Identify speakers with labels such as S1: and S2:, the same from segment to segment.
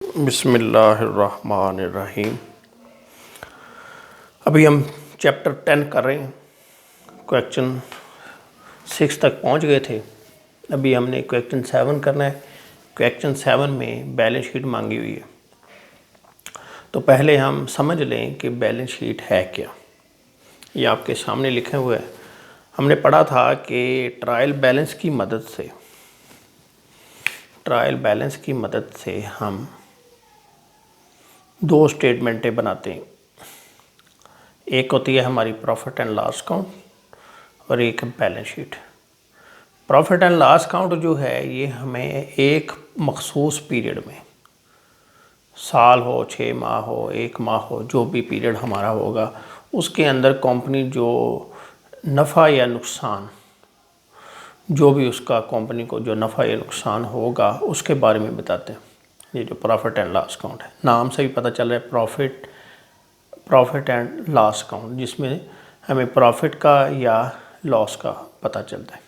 S1: बिस्मिल्लाहिर्रहमानिर्रहीम। अभी हम चैप्टर 10 कर रहे हैं। क्वेश्चन 6 तक पहुंच गए थे। अभी हमने क्वेश्चन 7 करना है। क्वेश्चन 7 में बैलेंस शीट मांगी हुई है। तो पहले हम समझ लें कि बैलेंस शीट है क्या। ये आपके सामने लिखे हुए है। हमने पढ़ा था कि ट्रायल बैलेंस की मदद से हम दो स्टेटमेंटें बनाते हैं। एक होती है हमारी प्रॉफिट एंड लॉस अकाउंट और एक balance sheet. Profit and loss account जो है ये हमें एक मखसूस पीरियड में, साल हो, 6 माह हो, 1 माह हो, जो भी पीरियड हमारा होगा उसके अंदर कंपनी जो नफ़ा या नुकसान, जो भी उसका कंपनी को जो नफ़ा या नुकसान होगा उसके बारे में बताते हैं। ये जो प्रॉफिट एंड लॉस अकाउंट है, नाम से भी पता चल रहा है प्रॉफिट एंड लॉस अकाउंट, जिसमें हमें प्रॉफिट का या लॉस का पता चलता है।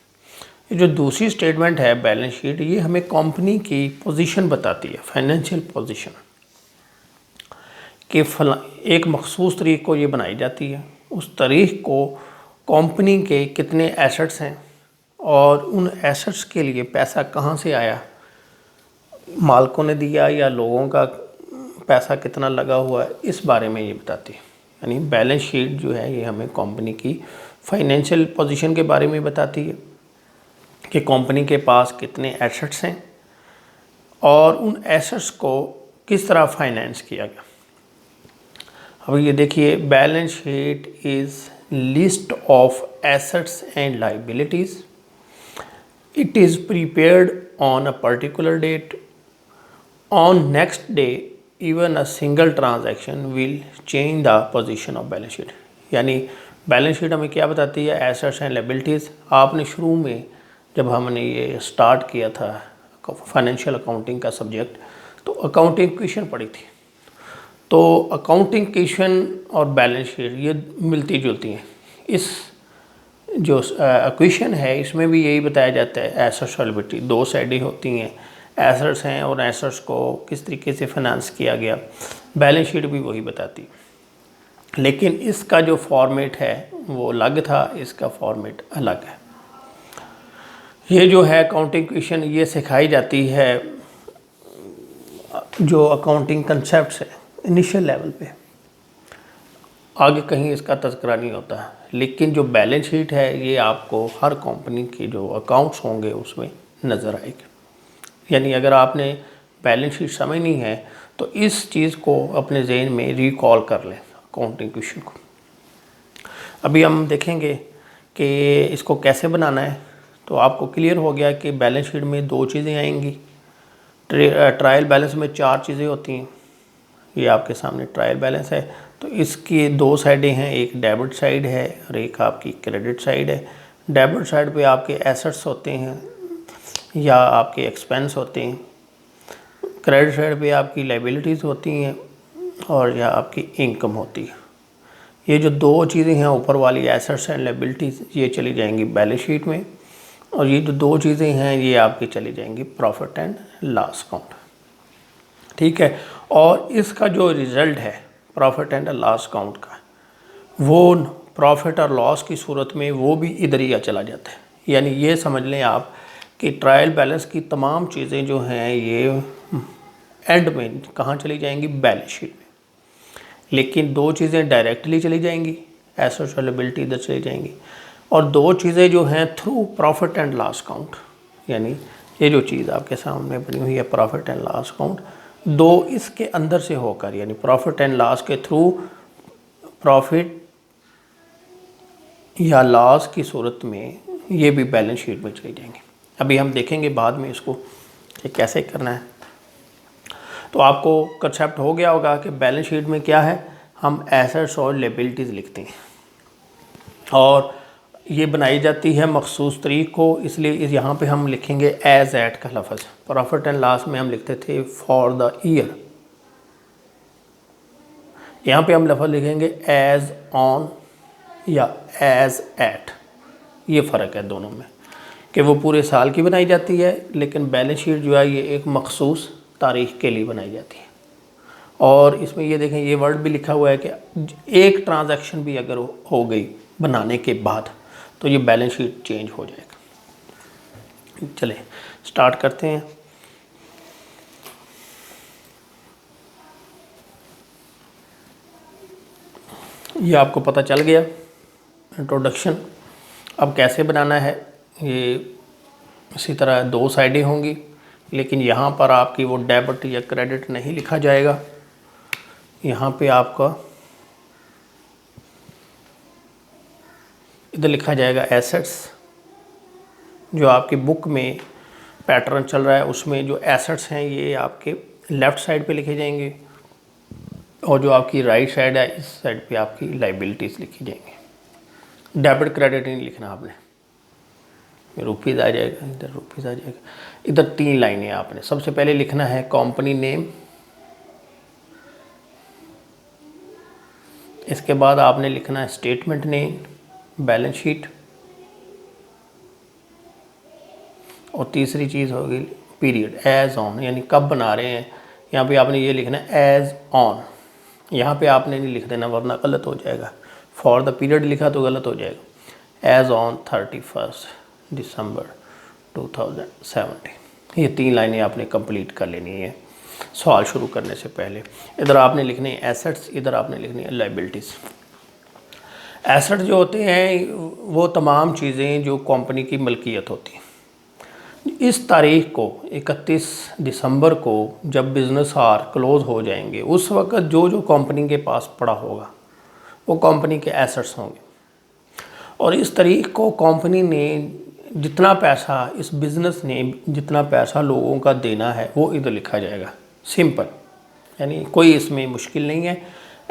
S1: ये जो दूसरी स्टेटमेंट है बैलेंस शीट, ये हमें कंपनी की पोजीशन बताती है, फाइनेंशियल पोजीशन कि एक मखसूस तारीख को ये बनाई जाती है। उस तारीख को कंपनी के कितने एसेट्स हैं और उन एसेट्स के लिए पैसा कहाँ से आया, मालिकों ने दिया या लोगों का पैसा कितना लगा हुआ है, इस बारे में ये बताती है। यानी बैलेंस शीट जो है ये हमें कंपनी की फाइनेंशियल पोजीशन के बारे में बताती है कि कंपनी के पास कितने एसेट्स हैं और उन एसेट्स को किस तरह फाइनेंस किया गया। अब ये देखिए, balance sheet is list of assets and liabilities. It is prepared on a particular date. On next day, even a single transaction will change the position of balance sheet। यानी balance sheet हमें क्या बताती है, assets and liabilities. आपने शुरू में जब हमने ये स्टार्ट किया था फाइनेंशियल अकाउंटिंग का सब्जेक्ट, तो अकाउंटिंग इक्वेशन पढ़ी थी। तो अकाउंटिंग इक्वेशन और बैलेंस शीट ये मिलती जुलती हैं। इस जो इक्वेशन है इसमें भी यही बताया जाता है, एसेट्स और लायबिलिटी दो साइडें होती हैं। एसेट्स हैं और एसेट्स को किस तरीके से फाइनेंस किया गया, बैलेंस शीट भी वही बताती। लेकिन इसका जो फॉर्मेट है वो अलग था, इसका फॉर्मेट अलग है। ये जो है अकाउंटिंग इक्वेशन ये सिखाई जाती है जो अकाउंटिंग कंसेप्ट्स है इनिशियल लेवल पे, आगे कहीं इसका तज़किरा नहीं होता। लेकिन जो बैलेंस शीट है ये आपको हर कंपनी के जो अकाउंट्स होंगे उसमें नज़र आएगी। यानी अगर आपने बैलेंस शीट समझनी है तो इस चीज़ को अपने जहन में रिकॉल कर लें, अकाउंटिंग इक्वेशन को। अभी हम देखेंगे कि इसको कैसे बनाना है। तो आपको क्लियर हो गया कि बैलेंस शीट में दो चीज़ें आएंगी। ट्रायल बैलेंस में 4 चीज़ें होती हैं। ये आपके सामने ट्रायल बैलेंस है, तो इसकी दो साइडें हैं, एक डेबिट साइड है और एक आपकी क्रेडिट साइड है। डेबिट साइड पे आपके एसेट्स होते हैं या आपके एक्सपेंस होते हैं, क्रेडिट साइड पे आपकी लायबिलिटीज़ होती हैं और या आपकी इनकम होती है। ये जो दो चीज़ें हैं ऊपर वाली, एसेट्स एंड लायबिलिटीज़, ये चली जाएंगी बैलेंस शीट में, और ये जो दो चीज़ें हैं ये आपकी चली जाएंगी प्रॉफिट एंड लॉस अकाउंट। ठीक है। और इसका जो रिज़ल्ट है प्रॉफिट एंड लॉस अकाउंट का, वो प्रॉफिट और लॉस की सूरत में वो भी इधर ही चला जाता है। यानी ये समझ लें आप कि ट्रायल बैलेंस की तमाम चीज़ें जो हैं ये एंड में कहाँ चली जाएंगी, बैलेंस शीट में। लेकिन दो चीज़ें डायरेक्टली चली जाएंगी, एसेट्स और लायबिलिटी इधर चली जाएंगी, और दो चीज़ें जो हैं through profit and loss account. यानी ये जो चीज़ आपके सामने बनी हुई है प्रॉफिट एंड लॉस अकाउंट, दो इसके अंदर से होकर, यानी प्रॉफिट एंड लॉस के थ्रू प्रॉफिट या लॉस की सूरत में ये भी बैलेंस शीट में चली जाएंगी। अभी हम देखेंगे बाद में इसको कि कैसे करना है। तो आपको कंसेप्ट हो गया होगा कि बैलेंस शीट में क्या है, हम एसेट्स और लायबिलिटीज़ लिखते हैं और ये बनाई जाती है मखसूस तारीख को। इसलिए यहाँ पे हम लिखेंगे एज एट का लफ्ज़। प्रॉफिट एंड लॉस में हम लिखते थे फॉर द ईयर, यहाँ पे हम लफ्ज़ लिखेंगे एज ऑन या एज एट। ये फ़र्क है दोनों में कि वो पूरे साल की बनाई जाती है, लेकिन बैलेंस शीट जो है ये एक मखसूस तारीख के लिए बनाई जाती है। और इसमें ये देखें, ये वर्ड भी लिखा हुआ है कि एक ट्रांजैक्शन भी अगर हो गई बनाने के बाद तो ये बैलेंस शीट चेंज हो जाएगा। चलें स्टार्ट करते हैं। ये आपको पता चल गया इंट्रोडक्शन। अब कैसे बनाना है, ये इसी तरह दो साइडें होंगी, लेकिन यहाँ पर आपकी वो डेबिट या क्रेडिट नहीं लिखा जाएगा। यहाँ पे आपका इधर लिखा जाएगा एसेट्स। जो आपकी बुक में पैटर्न चल रहा है उसमें जो एसेट्स हैं ये आपके लेफ़्ट साइड पे लिखे जाएंगे, और जो आपकी राइट साइड है इस साइड पे आपकी लाइबिलिटीज़ लिखी जाएंगी। डेबिट क्रेडिट नहीं लिखना आपने, रुपीज़ आ जाएगा, इधर रुपीज़ आ जाएगा। इधर 3 लाइनें आपने सबसे पहले लिखना है कंपनी नेम, इसके बाद आपने लिखना है स्टेटमेंट नेम, बैलेंस शीट, और तीसरी चीज़ होगी पीरियड, एज ऑन, यानी कब बना रहे हैं। यहाँ पे आपने ये लिखना है एज ऑन, यहाँ पे आपने नहीं लिख देना वरना गलत हो जाएगा। फॉर द पीरियड लिखा तो गलत हो जाएगा। एज ऑन 31 दिसंबर 2017। ये 3 लाइनें आपने कंप्लीट कर लेनी है सवाल शुरू करने से पहले। इधर आपने लिखनी है एसेट्स, इधर आपने लिखनी है लाइबिलिटीज़। एसेट जो होते हैं वो तमाम चीज़ें जो कंपनी की मलकियत होती हैं। इस तारीख को 31 दिसंबर को जब बिज़नेस आवर क्लोज़ हो जाएंगे उस वक्त जो जो कंपनी के पास पड़ा होगा वो कंपनी के एसेट्स होंगे। और इस तारीख को कंपनी ने जितना पैसा, इस बिज़नेस ने जितना पैसा लोगों का देना है वो इधर लिखा जाएगा। सिंपल, यानी कोई इसमें मुश्किल नहीं है।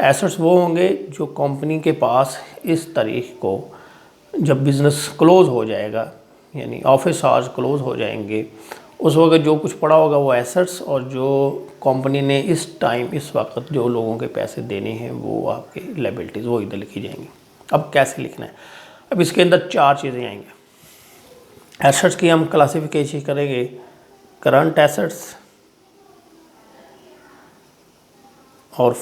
S1: एसेट्स वो होंगे जो कंपनी के पास इस तारीख को जब बिज़नेस क्लोज़ हो जाएगा, यानी ऑफिस आवर्स क्लोज़ हो जाएंगे, उस वक्त जो कुछ पड़ा होगा वो एसेट्स, और जो कंपनी ने इस टाइम इस वक्त जो लोगों के पैसे देने हैं वो आपके लायबिलिटीज़ वो इधर लिखी जाएंगी। अब कैसे लिखना है, अब इसके अंदर 4 चीज़ें आएंगी। एसेट्स की हम क्लासिफिकेशन करेंगे, करंट एसेट्स और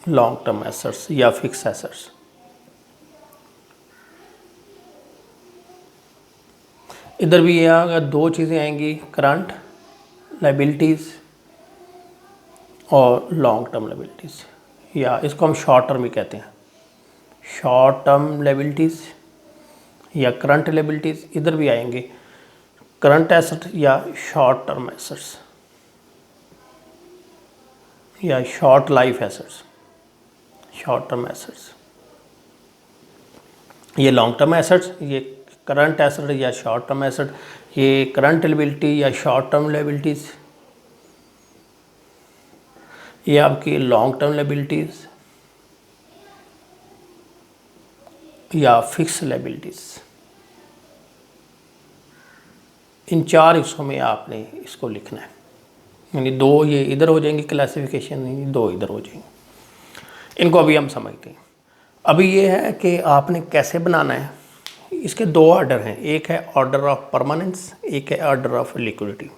S1: लॉन्ग टर्म एसेट्स या फिक्स एसेट्स। इधर भी यहाँ 2 चीज़ें आएंगी, करंट लायबिलिटीज़ और लॉन्ग टर्म लायबिलिटीज़, या इसको हम शॉर्ट टर्म भी कहते हैं, शॉर्ट टर्म लायबिलिटीज़ या करंट लायबिलिटीज़। इधर भी आएंगे करंट एसेट या शॉर्ट टर्म एसेट्स या short life assets, short term assets. ये लॉन्ग टर्म एसेट्स, ये करंट एसेट या शॉर्ट टर्म एसेट, ये करंट लायबिलिटी या शॉर्ट टर्म लायबिलिटीज़, ये आपकी लॉन्ग टर्म लायबिलिटीज़ या फिक्स लायबिलिटीज़। इन 4 हिस्सों में आपने इसको लिखना है, यानी 2 ये इधर हो जाएंगी क्लासिफिकेशन, 2 इधर हो जाएंगे। इनको अभी हम समझते हैं। अभी ये है कि आपने कैसे बनाना है। इसके 2 ऑर्डर हैं, एक है ऑर्डर ऑफ परमानेंस, एक है ऑर्डर ऑफ लिक्विडिटी।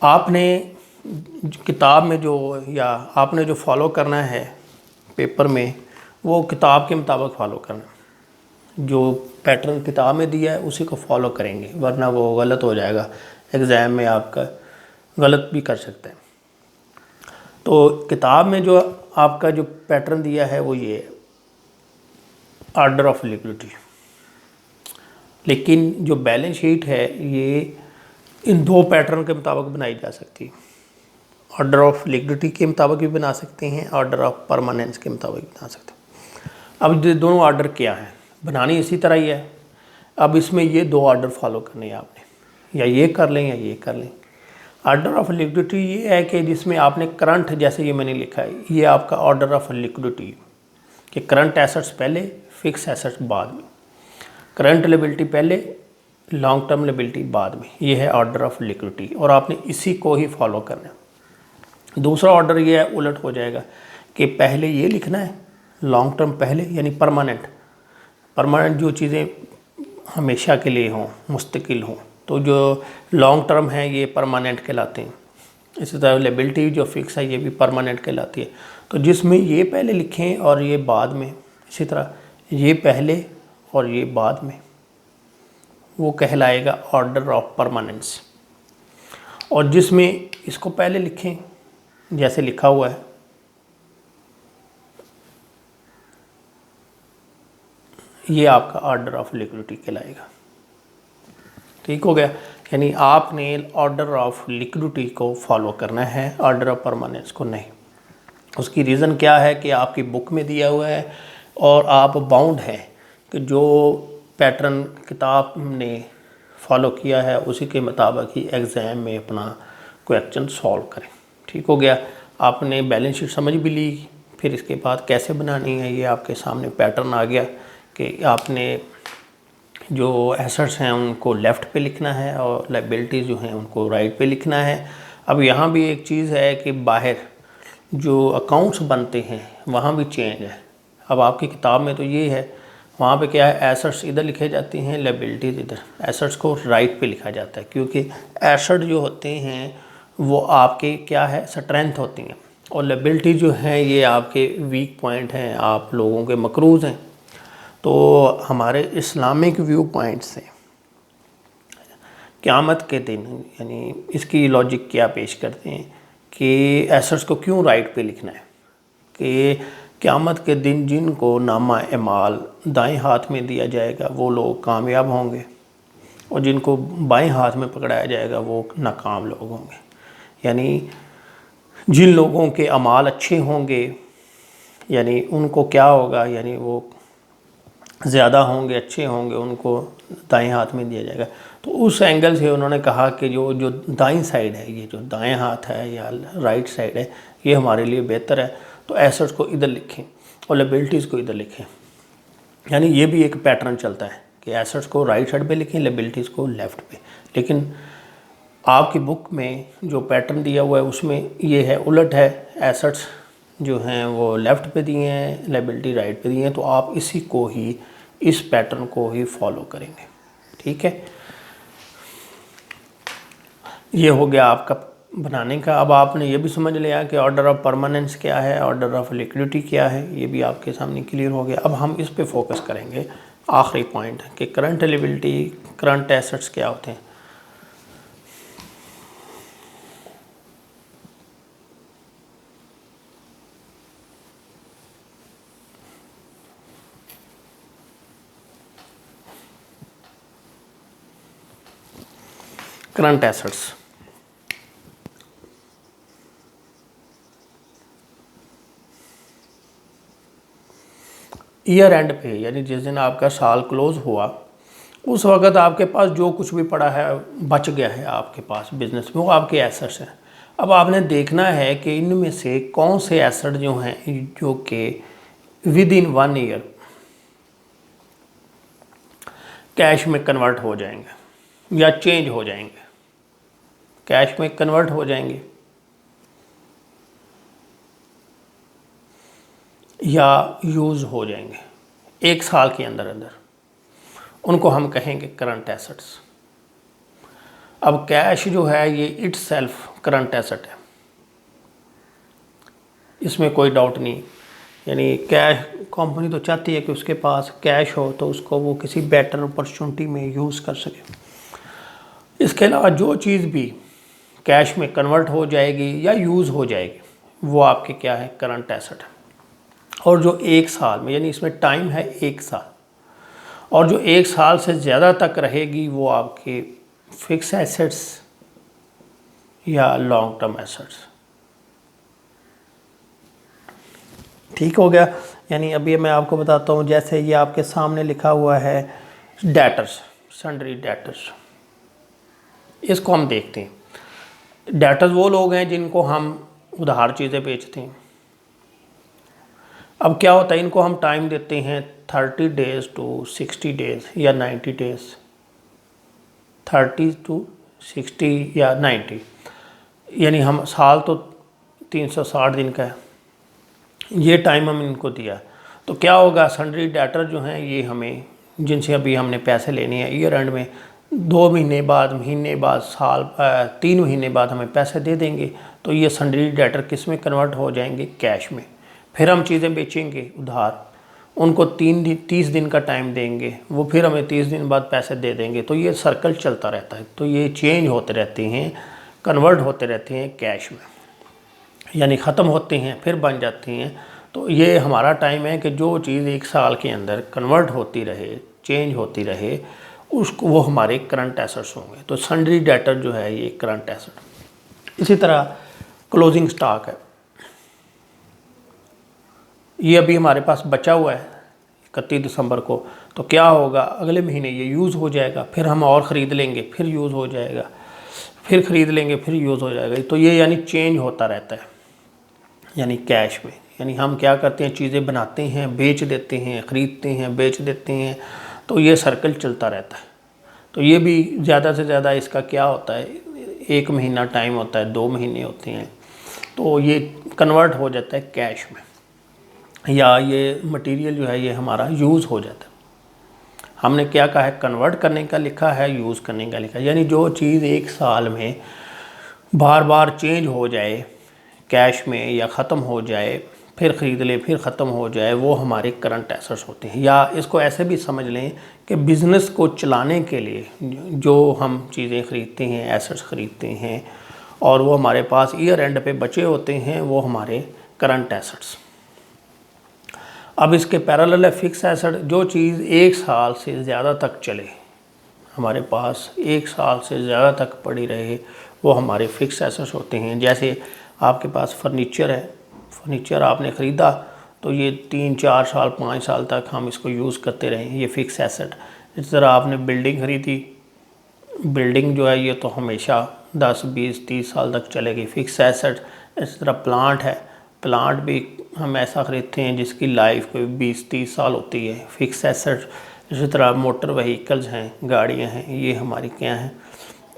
S1: आपने किताब में जो या आपने जो फॉलो करना है पेपर में वो किताब के मुताबिक फॉलो करना। जो पैटर्न किताब में दिया है उसी को फॉलो करेंगे, वरना वो गलत हो जाएगा, एग्ज़ाम में आपका गलत भी कर सकते हैं। तो किताब में जो आपका जो पैटर्न दिया है वो ये है, ऑर्डर ऑफ लिक्विडिटी। लेकिन जो बैलेंस शीट है ये इन 2 पैटर्न के मुताबिक बनाई जा सकती है। ऑर्डर ऑफ लिक्विडिटी के मुताबिक भी बना सकते हैं, ऑर्डर ऑफ परमानेंस के मुताबिक भी बना सकते हैं। अब ये दोनों ऑर्डर क्या हैं, बनानी इसी तरह ही है। अब इसमें ये 2 ऑर्डर फॉलो करने हैं आपने, या ये कर लें या ये कर लें। ऑर्डर ऑफ लिक्विडिटी ये है कि जिसमें आपने करंट, जैसे ये मैंने लिखा है, ये आपका ऑर्डर ऑफ लिक्विडिटी कि करंट एसेट्स पहले, फिक्स एसेट्स बाद में, करंट लायबिलिटी पहले, लॉन्ग टर्म लायबिलिटी बाद में। ये है ऑर्डर ऑफ लिक्विडिटी और आपने इसी को ही फॉलो करना है। दूसरा ऑर्डर ये है, उलट हो जाएगा कि पहले ये लिखना है लॉन्ग टर्म पहले, यानी परमानेंट जो चीज़ें हमेशा के लिए हों, मुस्तकिल हों, तो जो लॉन्ग टर्म है ये परमानेंट कहलाते हैं। इसी तरह लायबिलिटी जो फिक्स है ये भी परमानेंट कहलाती है। तो जिसमें ये पहले लिखें और ये बाद में, इसी तरह ये पहले और ये बाद में, वो कहलाएगा ऑर्डर ऑफ परमानेंस। और जिसमें इसको पहले लिखें जैसे लिखा हुआ है, ये आपका ऑर्डर ऑफ लिक्विडिटी कहलाएगा। ठीक हो गया। यानी आपने ऑर्डर ऑफ लिक्विडिटी को फॉलो करना है, ऑर्डर ऑफ परमानेंस को नहीं। उसकी रीज़न क्या है कि आपकी बुक में दिया हुआ है और आप बाउंड हैं कि जो पैटर्न किताब ने फॉलो किया है उसी के मुताबिक ही एग्ज़ाम में अपना क्वेश्चन सॉल्व करें। ठीक हो गया। आपने बैलेंस शीट समझ भी ली, फिर इसके बाद कैसे बनानी है ये आपके सामने पैटर्न आ गया कि आपने जो एसेट्स हैं उनको लेफ़्ट पे लिखना है और लायबिलिटीज़ जो हैं उनको राइट पे लिखना है। अब यहाँ भी एक चीज़ है कि बाहर जो अकाउंट्स बनते हैं वहाँ भी चेंज है। अब आपकी किताब में तो ये है, वहाँ पे क्या है, एसेट्स इधर लिखे जाते हैं, लायबिलिटीज़ इधर। एसेट्स को राइट पे लिखा जाता है क्योंकि एसेट जो होते हैं वो आपके क्या है, स्ट्रेंथ होती हैं, और लायबिलिटी जो है ये आपके वीक पॉइंट हैं, आप लोगों के मकरूज़ हैं। तो हमारे इस्लामिक व्यू पॉइंट से क़यामत के दिन यानी इसकी लॉजिक क्या पेश करते हैं कि एसेट्स को क्यों राइट पे लिखना है कि क़यामत के दिन जिनको नामा एमाल दाएं हाथ में दिया जाएगा वो लोग कामयाब होंगे, और जिनको बाएं हाथ में पकड़ाया जाएगा वो नाकाम लोग होंगे। यानी जिन लोगों के अमाल अच्छे होंगे यानी उनको क्या होगा, यानी वो ज़्यादा होंगे, अच्छे होंगे, उनको दाएं हाथ में दिया जाएगा। तो उस एंगल से उन्होंने कहा कि जो दाईं साइड है, ये जो दाएं हाथ है या राइट साइड है, ये हमारे लिए बेहतर है। तो एसेट्स को इधर लिखें और लायबिलिटीज़ को इधर लिखें। यानी ये भी एक पैटर्न चलता है कि एसेट्स को राइट साइड पे लिखें, लायबिलिटीज़ को लेफ़्ट पे। लेकिन आपकी बुक में जो पैटर्न दिया हुआ है उसमें ये है, उलट है। एसेट्स जो हैं वो लेफ़्ट पे दिए हैं, लायबिलिटी राइट पे दिए हैं। तो आप इसी को ही, इस पैटर्न को ही फॉलो करेंगे। ठीक है, ये हो गया आपका बनाने का। अब आपने ये भी समझ लिया कि ऑर्डर ऑफ परमानेंस क्या है, ऑर्डर ऑफ लिक्विडिटी क्या है, ये भी आपके सामने क्लियर हो गया। अब हम इस पे फोकस करेंगे, आखिरी पॉइंट कि करंट लायबिलिटी, करंट एसेट्स क्या होते हैं। करंट एसेट्स ईयर एंड पे, यानी जिस दिन आपका साल क्लोज हुआ उस वक़्त आपके पास जो कुछ भी पड़ा है, बच गया है आपके पास बिजनेस में, वो आपके एसेट्स हैं। अब आपने देखना है कि इनमें से कौन से एसेट जो हैं जो कि विद इन 1 ईयर कैश में कन्वर्ट हो जाएंगे या चेंज हो जाएंगे, कैश में कन्वर्ट हो जाएंगे या यूज़ हो जाएंगे 1 साल के अंदर अंदर, उनको हम कहेंगे करंट एसेट्स। अब कैश जो है ये इट्स सेल्फ करंट एसेट है, इसमें कोई डाउट नहीं। यानी कैश, कंपनी तो चाहती है कि उसके पास कैश हो तो उसको वो किसी बेटर अपॉर्चुनिटी में यूज़ कर सके। इसके अलावा जो चीज़ भी कैश में कन्वर्ट हो जाएगी या यूज़ हो जाएगी वो आपके क्या है, करंट एसेट है। और जो 1 साल में, यानी इसमें टाइम है 1 साल, और जो 1 साल से ज़्यादा तक रहेगी वो आपके फिक्स एसेट्स या लॉन्ग टर्म एसेट्स। ठीक हो गया। यानी अभी मैं आपको बताता हूँ, जैसे ये आपके सामने लिखा हुआ है डेटर्स, सन्ड्री डेटर्स, इसको हम देखते हैं। डेटर्स वो लोग हैं जिनको हम उधार चीज़ें बेचते हैं। अब क्या होता है, इनको हम टाइम देते हैं 30 डेज़ टू 60 डेज़ या 90 डेज़, 30 टू 60 या 90, यानी हम साल तो 360 दिन का है, ये टाइम हम इनको दिया। तो क्या होगा, सन्ड्री डेटर जो हैं ये हमें, जिनसे अभी हमने पैसे लेने हैं ईयर एंड में, 2 महीने बाद, महीने बाद, साल 3 महीने बाद हमें पैसे दे देंगे। तो ये सन्ड्री डेटर किस में कन्वर्ट हो जाएंगे? कैश में। फिर हम चीज़ें बेचेंगे उधार, उनको 30 दिन का टाइम देंगे, वो फिर हमें 30 दिन बाद पैसे दे देंगे। तो ये सर्कल चलता रहता है। तो ये चेंज होते रहते हैं, कन्वर्ट होते रहते हैं कैश में, यानी ख़त्म होते हैं फिर बन जाती हैं। तो ये हमारा टाइम है कि जो चीज़ 1 साल के अंदर कन्वर्ट होती रहे, चेंज होती रहे, उसको वो हमारे करंट एसेट्स होंगे। तो सन्ड्री डेटर जो है ये करंट एसेट। इसी तरह क्लोजिंग स्टॉक है, ये अभी हमारे पास बचा हुआ है 31 दिसंबर को। तो क्या होगा, अगले महीने ये यूज़ हो जाएगा, फिर हम और ख़रीद लेंगे, फिर यूज़ हो जाएगा, फिर ख़रीद लेंगे, फिर यूज़ हो जाएगा। तो ये यानी चेंज होता रहता है, यानी कैश में। यानी हम क्या करते हैं, चीज़ें बनाते हैं, बेच देते हैं, ख़रीदते हैं, बेच देते हैं। तो ये सर्कल चलता रहता है। तो ये भी ज़्यादा से ज़्यादा इसका क्या होता है, 1 महीना टाइम होता है, 2 महीने होते हैं। तो ये कन्वर्ट हो जाता है कैश में, या ये मटेरियल जो है ये हमारा यूज़ हो जाता है। हमने क्या कहा है, कन्वर्ट करने का लिखा है, यूज़ करने का लिखा है। यानी जो चीज़ 1 साल में बार बार चेंज हो जाए कैश में, या ख़त्म हो जाए, फिर ख़रीद ले, फिर ख़त्म हो जाए, वो हमारे करंट एसेट्स होते हैं। या इसको ऐसे भी समझ लें कि बिज़नेस को चलाने के लिए जो हम चीज़ें ख़रीदते हैं, एसेट्स ख़रीदते हैं, और वो हमारे पास ईयर एंड पे बचे होते हैं, वो हमारे करंट एसेट्स। अब इसके पैरेलल है फिक्स एसेट, जो चीज़ 1 साल से ज़्यादा तक चले, हमारे पास 1 साल से ज़्यादा तक पड़ी रहे, वो हमारे फिक्स एसेट्स होते हैं। जैसे आपके पास फर्नीचर है, फर्नीचर आपने ख़रीदा तो ये 3, 4 साल, 5 साल तक हम इसको यूज़ करते रहें, ये फ़िक्स एसेट। इस तरह आपने बिल्डिंग ख़रीदी, बिल्डिंग जो है ये तो हमेशा 10, 20, 30 साल तक चलेगी, फ़िक्स एसेट। इस तरह प्लांट है, प्लांट भी हम ऐसा ख़रीदते हैं जिसकी लाइफ कोई 20-30 साल होती है, फ़िक्स एसेट। इसी तरह मोटर व्हीकल्स हैं, गाड़ियाँ हैं, ये हमारी क्या हैं,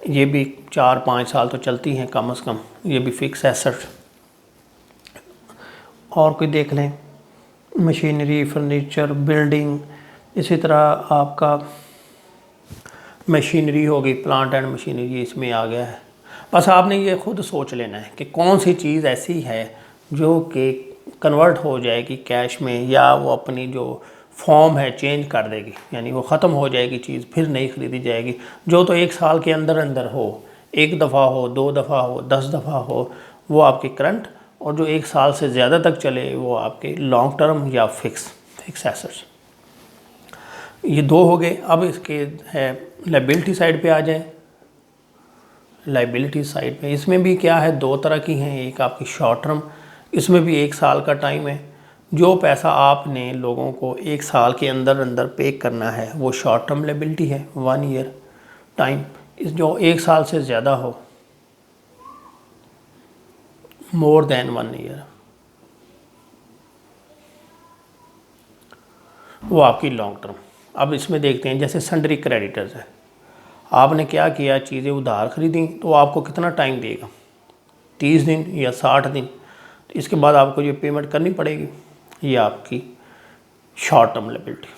S1: ये भी 4-5 साल तो चलती हैं कम से कम, ये भी फ़िक्स एसेट। और कोई देख लें, मशीनरी, फर्नीचर, बिल्डिंग, इसी तरह आपका मशीनरी होगी, प्लांट एंड मशीनरी इसमें आ गया है। बस आपने ये खुद सोच लेना है कि कौन सी चीज़ ऐसी है जो कि कन्वर्ट हो जाएगी कैश में, या वो अपनी जो फॉर्म है चेंज कर देगी, यानी वो ख़त्म हो जाएगी चीज़, फिर नहीं ख़रीदी जाएगी। जो तो 1 साल के अंदर अंदर हो, 1 दफ़ा हो, 2 दफ़ा हो, 10 दफ़ा हो, वो आपकी करंट, और जो 1 साल से ज़्यादा तक चले वो आपके लॉन्ग टर्म या फिक्स एसेट्स। ये 2 हो गए। अब इसके है लायबिलिटी साइड पे आ जाए। लायबिलिटी साइड पे इसमें भी क्या है, 2 तरह की हैं। एक आपकी शॉर्ट टर्म, इसमें भी 1 साल का टाइम है। जो पैसा आपने लोगों को 1 साल के अंदर अंदर पे करना है वो शॉर्ट टर्म लायबिलिटी है, 1 ईयर टाइम। इस जो 1 साल से ज़्यादा हो, मोर देन 1 ईयर, वो आपकी लॉन्ग टर्म। अब इसमें देखते हैं, जैसे सन्ड्री क्रेडिटर्स है, आपने क्या किया, चीज़ें उधार खरीदी, तो आपको कितना टाइम देगा, 30 दिन या 60 दिन। तो इसके बाद आपको ये पेमेंट करनी पड़ेगी, ये आपकी शॉर्ट टर्म लायबिलिटी।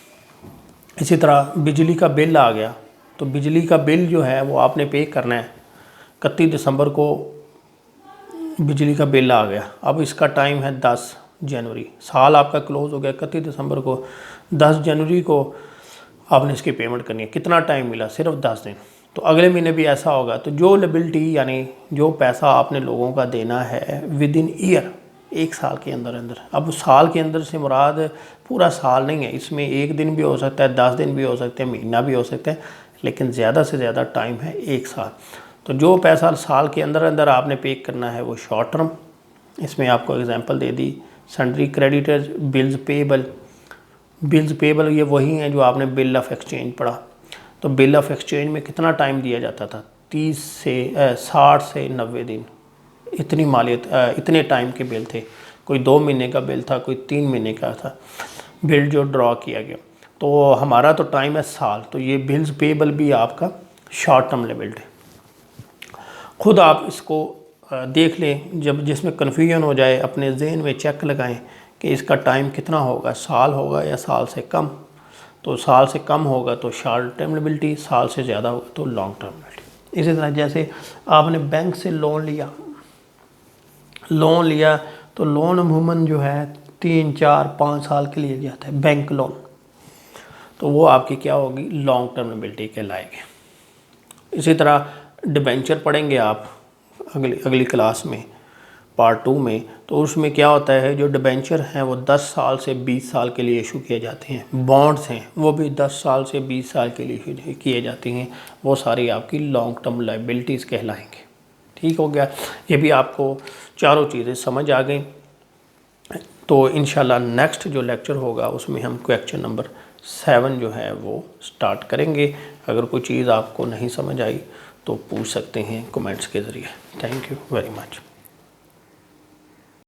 S1: इसी तरह बिजली का बिल आ गया, तो बिजली का बिल जो है वो आपने पे करना है। 31 दिसंबर को बिजली का बिल आ गया, अब इसका टाइम है 10 जनवरी, साल आपका क्लोज हो गया 31 दिसंबर को। 10 जनवरी को आपने इसकी पेमेंट करनी है। कितना टाइम मिला, सिर्फ 10 दिन। तो अगले महीने भी ऐसा होगा। तो जो लायबिलिटी यानी जो पैसा आपने लोगों का देना है विद इन ईयर, 1 साल के अंदर अंदर। अब साल के अंदर से मुराद पूरा साल नहीं है, इसमें 1 दिन भी हो सकता है, 10 दिन भी हो सकते हैं, महीना भी हो सकता है, लेकिन ज़्यादा से ज़्यादा टाइम है 1 साल। तो जो पैसा साल के अंदर अंदर आपने पे करना है वो शॉर्ट टर्म। इसमें आपको एग्जांपल दे दी, sundry creditors, bills payable. Bills payable ये वही हैं जो आपने बिल ऑफ एक्सचेंज पढ़ा। तो बिल ऑफ एक्सचेंज में कितना टाइम दिया जाता था, 60 से 90 दिन, इतनी मालियत, इतने टाइम के बिल थे। कोई 2 महीने का बिल था, कोई 3 महीने का था बिल जो ड्रॉ किया गया। तो हमारा तो टाइम है साल, तो ये बिल्स पेबल भी आपका शॉर्ट टर्म लायबिलिटी। खुद आप इसको देख लें, जब जिसमें कन्फ्यूजन हो जाए अपने जहन में चेक लगाएं कि इसका टाइम कितना होगा, साल होगा या साल से कम। तो साल से कम होगा तो शॉर्ट टर्म लायबिलिटी, साल से ज़्यादा होगा तो लॉन्ग टर्म लायबिलिटी। इसी तरह जैसे आपने बैंक से लोन लिया तो लोन अमूमन जो है 3, 4, 5 साल के लिए जाता है बैंक लोन, तो वो आपकी क्या होगी, लॉन्ग टर्म लायबिलिटी कहलाएगी। इसी तरह डिबेंचर पढ़ेंगे आप अगली क्लास में, पार्ट 2 में, तो उसमें क्या होता है, जो डिबेंचर हैं वो 10 साल से 20 साल के लिए इशू किए जाते हैं। बॉन्ड्स हैं वो भी 10 साल से 20 साल के लिए इशू किए जाते हैं, वो सारी आपकी लॉन्ग टर्म लायबिलिटीज़ कहलाएंगे। ठीक हो गया, ये भी आपको चारों चीज़ें समझ आ गई। तो इंशाल्लाह नेक्स्ट जो लेक्चर होगा उसमें हम क्वेश्चन नंबर 7 जो है वो स्टार्ट करेंगे। अगर कोई चीज़ आपको नहीं समझ आई तो पूछ सकते हैं कमेंट्स के ज़रिए। Thank you very much.